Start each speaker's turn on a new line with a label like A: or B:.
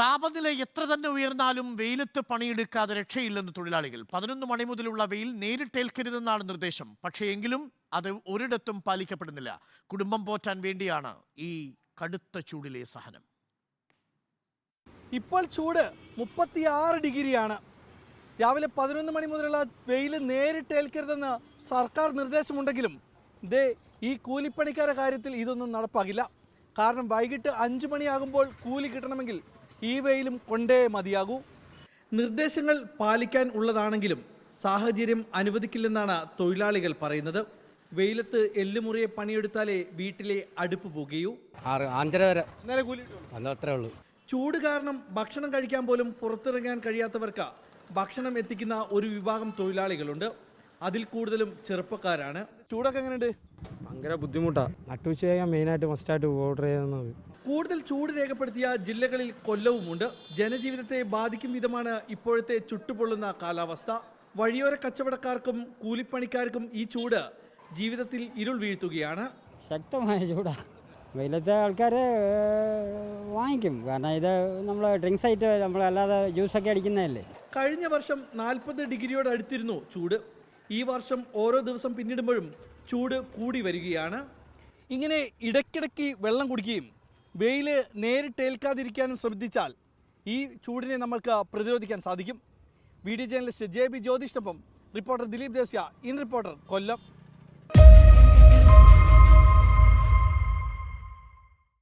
A: താപനില എത്ര തന്നെ ഉയർന്നാലും വെയിലത്ത് പണിയെടുക്കാതെ രക്ഷയില്ലെന്ന് തൊഴിലാളികൾ. 11 മണി മുതലുള്ള വെയിൽ നേരിട്ടേൽക്കരുതെന്നാണ് നിർദ്ദേശം. പക്ഷേ എങ്കിലും അത് ഒരിടത്തും പാലിക്കപ്പെടുന്നില്ല. കുടുംബം പോറ്റാൻ വേണ്ടിയാണ് ഈ കടുത്ത ചൂടിലെ സഹനം.
B: ഇപ്പോൾ ചൂട് 36 ഡിഗ്രിയാണ്. രാവിലെ 11 മണി മുതലുള്ള വെയിൽ നേരിട്ടേൽക്കരുതെന്ന് സർക്കാർ നിർദ്ദേശമുണ്ടെങ്കിലും ഈ കൂലിപ്പണിക്കാരുടെ കാര്യത്തിൽ ഇതൊന്നും നടപ്പാകില്ല. കാരണം വൈകിട്ട് 5 മണിയാകുമ്പോൾ കൂലി കിട്ടണമെങ്കിൽ ഈ വെയിലും കൊണ്ടേ മതിയാകൂ. നിർദ്ദേശങ്ങൾ പാലിക്കാൻ ഉള്ളതാണെങ്കിലും സാഹചര്യം അനുവദിക്കില്ലെന്നാണ് തൊഴിലാളികൾ പറയുന്നത്. വെയിലത്ത് എല്ലുമുറിയെ പണിയെടുത്താലേ വീട്ടിലെ അടുപ്പ് പോകുകയൂ.
C: 5:30 വരെ
B: നേരെ കൂലി
C: അത്രേ ഉള്ളൂ.
B: ചൂട് കാരണം ഭക്ഷണം കഴിക്കാൻ പോലും പുറത്തിറങ്ങാൻ കഴിയാത്തവർക്ക് ഭക്ഷണം എത്തിക്കുന്ന ഒരു വിഭാഗം തൊഴിലാളികളുണ്ട്. അതിൽ കൂടുതലും ചെറുപ്പക്കാരാണ്. ചൂടൊക്കെ എങ്ങനെയുണ്ട്?
D: ഭയങ്കര ബുദ്ധിമുട്ടാണ്. നട്ടുച്ച ചെയ്യാൻ മെയിനായിട്ട് മസ്റ്റായിട്ട് ഓർഡർ ചെയ്യുന്നത്.
B: കൂടുതൽ ചൂട് രേഖപ്പെടുത്തിയ ജില്ലകളിൽ കൊല്ലവുമുണ്ട്. ജനജീവിതത്തെ ബാധിക്കും വിധമാണ് ഇപ്പോഴത്തെ ചുട്ടുപൊള്ളുന്ന കാലാവസ്ഥ. വഴിയോര കച്ചവടക്കാർക്കും കൂലിപ്പണിക്കാർക്കും ഈ ചൂട് ജീവിതത്തിൽ ഇരുൾ വീഴ്ത്തുകയാണ്.
E: ശക്തമായ ചൂടാണ്. വെയിലത്തെ ആൾക്കാർ വാങ്ങിക്കും. കാരണം ഇത് നമ്മൾ ഡ്രിങ്ക്സ് ആയിട്ട് നമ്മളല്ലാതെ ജ്യൂസൊക്കെ അടിക്കുന്നതല്ലേ.
B: കഴിഞ്ഞ വർഷം 40 ഡിഗ്രിയോട് അടുത്തിരുന്നു ചൂട്. ഈ വർഷം ഓരോ ദിവസം പിന്നിടുമ്പോഴും ചൂട് കൂടി വരികയാണ്. ഇങ്ങനെ ഇടയ്ക്കിടയ്ക്ക് വെള്ളം കുടിക്കുകയും വെയിൽ നേരിട്ടേൽക്കാതിരിക്കാനും ശ്രദ്ധിച്ചാൽ ഈ ചൂടിനെ നമുക്ക് പ്രതിരോധിക്കാൻ സാധിക്കും. വീഡിയോ ജേർണലിസ്റ്റ് JB ജ്യോതിഷിനൊപ്പം reporter Dileep Desiya, in reporter, Kollam.